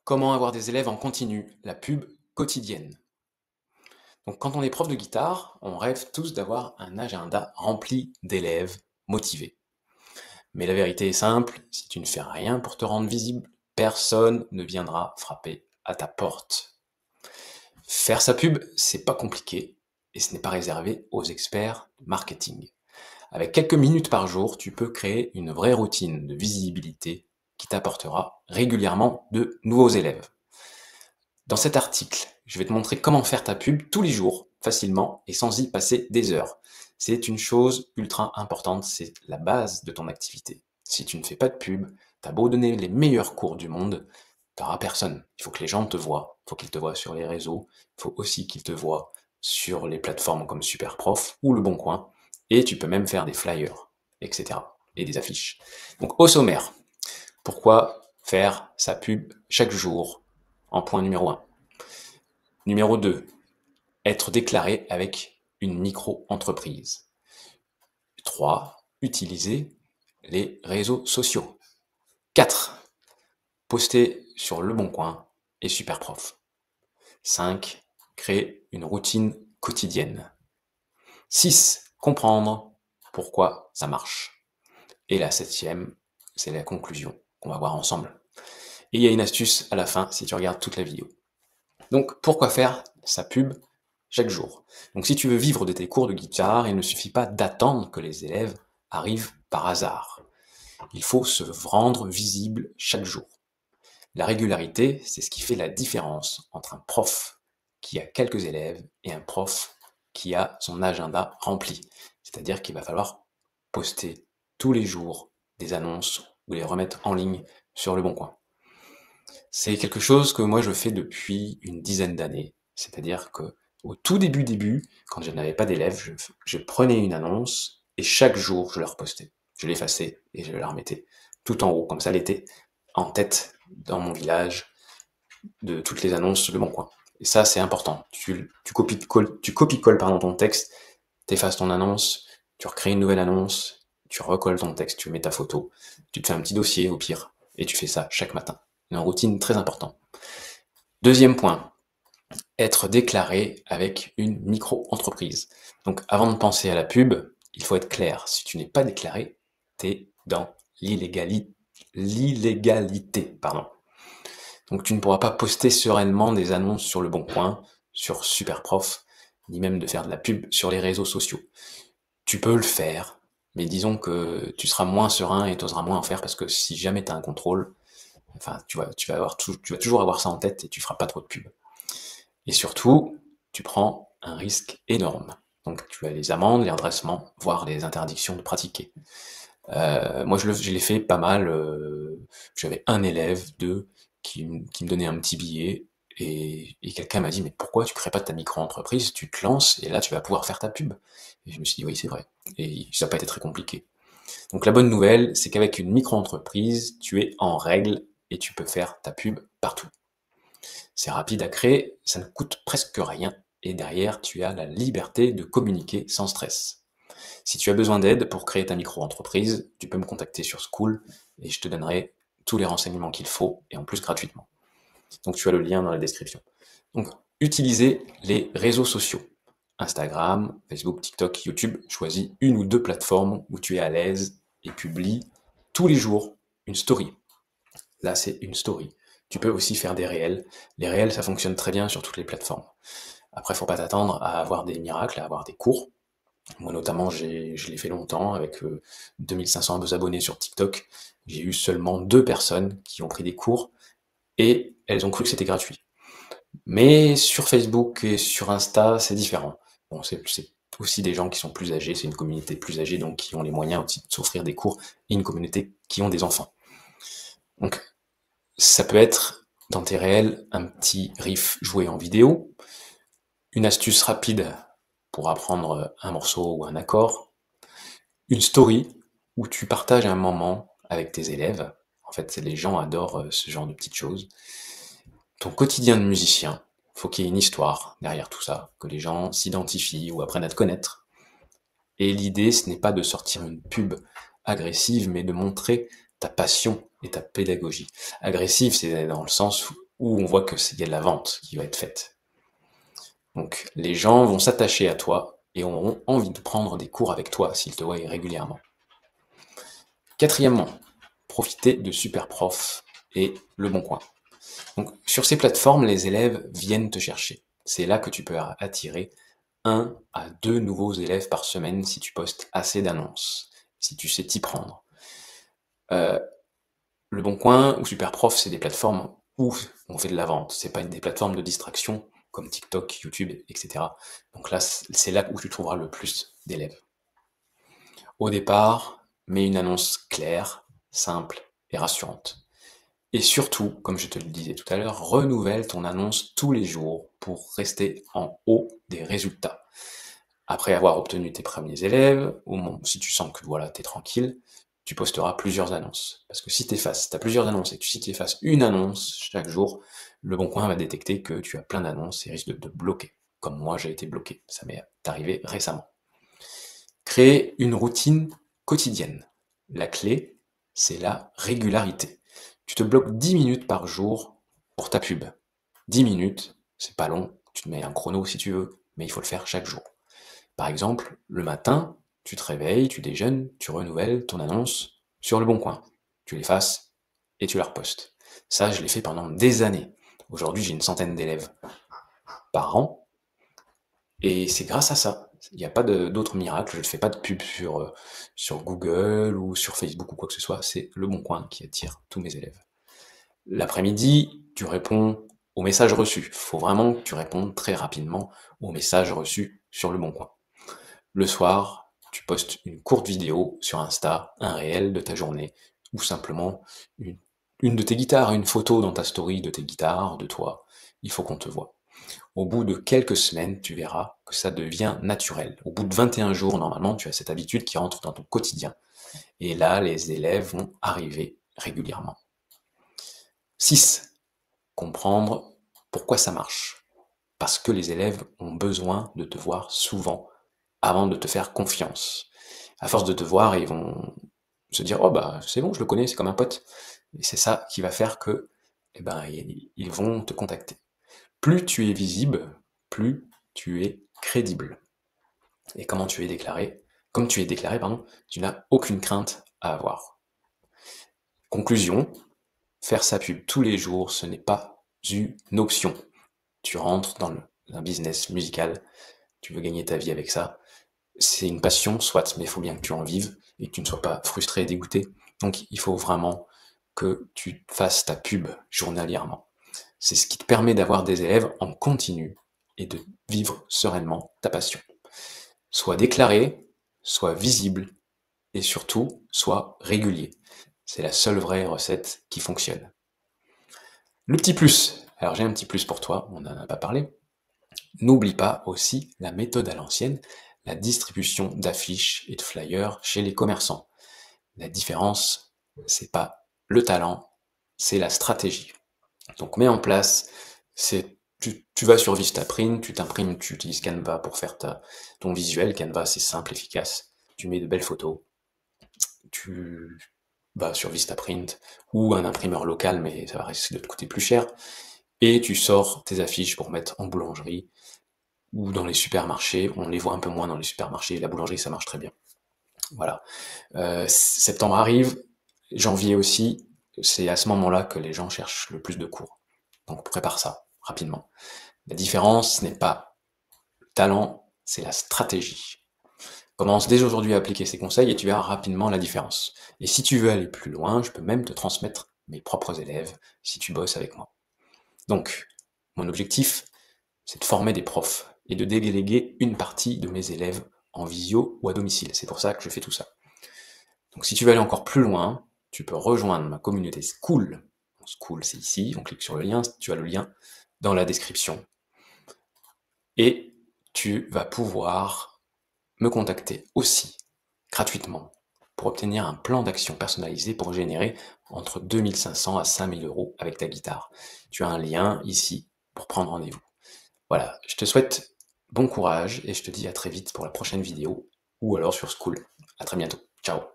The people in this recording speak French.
Comment avoir des élèves en continu? La pub quotidienne. Donc quand on est prof de guitare, on rêve tous d'avoir un agenda rempli d'élèves motivés. Mais la vérité est simple, si tu ne fais rien pour te rendre visible, personne ne viendra frapper à ta porte. Faire sa pub, c'est pas compliqué et ce n'est pas réservé aux experts marketing. Avec quelques minutes par jour, tu peux créer une vraie routine de visibilité qui t'apportera régulièrement de nouveaux élèves. Dans cet article, je vais te montrer comment faire ta pub tous les jours, facilement et sans y passer des heures. C'est une chose ultra importante, c'est la base de ton activité. Si tu ne fais pas de pub, t'as beau donner les meilleurs cours du monde, t'auras personne. Il faut que les gens te voient. Il faut qu'ils te voient sur les réseaux. Il faut aussi qu'ils te voient sur les plateformes comme Superprof ou Le Bon Coin. Et tu peux même faire des flyers, etc. Et des affiches. Donc au sommaire, pourquoi faire sa pub chaque jour en point numéro 1. Numéro 2, être déclaré avec une micro-entreprise. 3, utiliser les réseaux sociaux. 4, poster sur Le Bon Coin et Superprof. 5, créer une routine quotidienne. 6, comprendre pourquoi ça marche. Et la 7e, c'est la conclusion qu'on va voir ensemble. Et il y a une astuce à la fin si tu regardes toute la vidéo. Donc, pourquoi faire sa pub chaque jour? Donc, si tu veux vivre de tes cours de guitare, il ne suffit pas d'attendre que les élèves arrivent par hasard. Il faut se rendre visible chaque jour. La régularité, c'est ce qui fait la différence entre un prof qui a quelques élèves et un prof qui a son agenda rempli. C'est-à-dire qu'il va falloir poster tous les jours des annonces ou les remettre en ligne sur Le Bon Coin. C'est quelque chose que moi je fais depuis une dizaine d'années. C'est-à-dire que au tout début, quand je n'avais pas d'élèves, je prenais une annonce et chaque jour je la repostais. Je l'effaçais et je la remettais tout en haut, comme ça elle était en tête dans mon village de toutes les annonces sur Le Bon Coin. Et ça c'est important. Tu copies-colles ton texte, t'effaces ton annonce, tu recrées une nouvelle annonce, tu recolles ton texte, tu mets ta photo, tu te fais un petit dossier au pire, et tu fais ça chaque matin. Une routine très importante. Deuxième point, être déclaré avec une micro-entreprise. Donc avant de penser à la pub, il faut être clair. Si tu n'es pas déclaré, tu es dans l'illégalité. Donc tu ne pourras pas poster sereinement des annonces sur Le Bon Coin, sur Superprof, ni même de faire de la pub sur les réseaux sociaux. Tu peux le faire, mais disons que tu seras moins serein et tu oseras moins en faire parce que si jamais tu as un contrôle, enfin, tu vas toujours avoir ça en tête et tu feras pas trop de pub. Et surtout, tu prends un risque énorme. Donc tu as les amendes, les redressements, voire les interdictions de pratiquer. Moi, je l'ai fait pas mal. J'avais un élève, deux, qui me donnait un petit billet, et quelqu'un m'a dit, mais pourquoi tu crées pas ta micro-entreprise, tu te lances, et là, tu vas pouvoir faire ta pub. Et je me suis dit, oui, c'est vrai. Et ça n'a pas été très compliqué. Donc la bonne nouvelle, c'est qu'avec une micro-entreprise, tu es en règle et tu peux faire ta pub partout. C'est rapide à créer, ça ne coûte presque rien, et derrière, tu as la liberté de communiquer sans stress. Si tu as besoin d'aide pour créer ta micro-entreprise, tu peux me contacter sur School et je te donnerai tous les renseignements qu'il faut, et en plus gratuitement. Donc tu as le lien dans la description. Donc, utilisez les réseaux sociaux. Instagram, Facebook, TikTok, YouTube, choisis une ou deux plateformes où tu es à l'aise et publie tous les jours une story. Là, c'est une story. Tu peux aussi faire des réels. Les réels, ça fonctionne très bien sur toutes les plateformes. Après, faut pas t'attendre à avoir des miracles, à avoir des cours. Moi, notamment, je l'ai fait longtemps avec 2500 abonnés sur TikTok. J'ai eu seulement 2 personnes qui ont pris des cours et elles ont cru que c'était gratuit. Mais sur Facebook et sur Insta, c'est différent. Bon, c'est aussi des gens qui sont plus âgés, c'est une communauté plus âgée, donc qui ont les moyens aussi de s'offrir des cours, et une communauté qui ont des enfants. Donc, ça peut être, dans tes réels, un petit riff joué en vidéo, une astuce rapide pour apprendre un morceau ou un accord, une story où tu partages un moment avec tes élèves. En fait, les gens adorent ce genre de petites choses. Ton quotidien de musicien, faut qu'il y ait une histoire derrière tout ça, que les gens s'identifient ou apprennent à te connaître. Et l'idée, ce n'est pas de sortir une pub agressive, mais de montrer ta passion et ta pédagogie. Agressive, c'est dans le sens où on voit qu'il y a de la vente qui va être faite. Donc les gens vont s'attacher à toi et auront envie de prendre des cours avec toi s'ils te voient régulièrement. Quatrièmement, profiter de Superprof et Le Bon Coin. Donc sur ces plateformes, les élèves viennent te chercher. C'est là que tu peux attirer 1 à 2 nouveaux élèves par semaine si tu postes assez d'annonces, si tu sais t'y prendre. Le Bon Coin ou Superprof, c'est des plateformes où on fait de la vente. C'est pas des plateformes de distraction comme TikTok, YouTube, etc. Donc là, c'est là où tu trouveras le plus d'élèves. Au départ, mets une annonce claire, simple et rassurante. Et surtout, comme je te le disais tout à l'heure, renouvelle ton annonce tous les jours pour rester en haut des résultats. Après avoir obtenu tes premiers élèves, si tu sens que voilà, t'es tranquille, tu posteras plusieurs annonces. Parce que si tu as plusieurs annonces et que si tu effaces une annonce chaque jour, Le Bon Coin va détecter que tu as plein d'annonces et risque de te bloquer. Comme moi, j'ai été bloqué. Ça m'est arrivé récemment. Créer une routine quotidienne. La clé, c'est la régularité. Tu te bloques 10 minutes par jour pour ta pub. 10 minutes, c'est pas long, tu te mets un chrono si tu veux, mais il faut le faire chaque jour. Par exemple, le matin, tu te réveilles, tu déjeunes, tu renouvelles ton annonce sur Le Bon Coin. Tu l'effaces et tu la repostes. Ça, je l'ai fait pendant des années. Aujourd'hui, j'ai une centaine d'élèves par an, et c'est grâce à ça. Il n'y a pas d'autre miracle, je ne fais pas de pub sur Google ou sur Facebook ou quoi que ce soit, c'est Le Bon Coin qui attire tous mes élèves. L'après-midi, tu réponds aux messages reçus. Il faut vraiment que tu répondes très rapidement aux messages reçus sur Le Bon Coin. Le soir, tu postes une courte vidéo sur Insta, un réel de ta journée, ou simplement une de tes guitares, une photo dans ta story de tes guitares, de toi. Il faut qu'on te voie. Au bout de quelques semaines, tu verras que ça devient naturel. Au bout de 21 jours, normalement, tu as cette habitude qui rentre dans ton quotidien. Et là, les élèves vont arriver régulièrement. 6. Comprendre pourquoi ça marche. Parce que les élèves ont besoin de te voir souvent avant de te faire confiance. À force de te voir, ils vont se dire « Oh bah c'est bon, je le connais, c'est comme un pote ». Et c'est ça qui va faire que ils vont te contacter. Plus tu es visible, plus tu es crédible. Et comment tu es déclaré? Comme tu es déclaré, pardon, tu n'as aucune crainte à avoir. Conclusion, faire sa pub tous les jours, ce n'est pas une option. Tu rentres dans un business musical, tu veux gagner ta vie avec ça, c'est une passion, soit, mais il faut bien que tu en vives et que tu ne sois pas frustré et dégoûté. Donc il faut vraiment que tu fasses ta pub journalièrement. C'est ce qui te permet d'avoir des élèves en continu et de vivre sereinement ta passion. Sois déclaré, sois visible et surtout, sois régulier. C'est la seule vraie recette qui fonctionne. Le petit plus, alors j'ai un petit plus pour toi, on n'en a pas parlé. N'oublie pas aussi la méthode à l'ancienne, la distribution d'affiches et de flyers chez les commerçants. La différence, c'est pas le talent, c'est la stratégie. Donc mets en place, tu vas sur Vistaprint, tu t'imprimes, tu utilises Canva pour faire ton visuel. Canva, c'est simple, efficace. Tu mets de belles photos. Tu vas sur Vistaprint ou un imprimeur local, mais ça va risquer de te coûter plus cher. Et tu sors tes affiches pour mettre en boulangerie ou dans les supermarchés. On les voit un peu moins dans les supermarchés. La boulangerie, ça marche très bien. Voilà. Septembre arrive, janvier aussi. C'est à ce moment-là que les gens cherchent le plus de cours. Donc prépare ça rapidement. La différence, ce n'est pas le talent, c'est la stratégie. Commence dès aujourd'hui à appliquer ces conseils et tu verras rapidement la différence. Et si tu veux aller plus loin, je peux même te transmettre mes propres élèves si tu bosses avec moi. Donc, mon objectif, c'est de former des profs et de déléguer une partie de mes élèves en visio ou à domicile. C'est pour ça que je fais tout ça. Donc si tu veux aller encore plus loin, tu peux rejoindre ma communauté School. School, c'est ici, on clique sur le lien, tu as le lien dans la description. Et tu vas pouvoir me contacter aussi gratuitement pour obtenir un plan d'action personnalisé pour générer entre 2500 à 5000 euros avec ta guitare. Tu as un lien ici pour prendre rendez-vous. Voilà, je te souhaite bon courage et je te dis à très vite pour la prochaine vidéo ou alors sur School. À très bientôt. Ciao.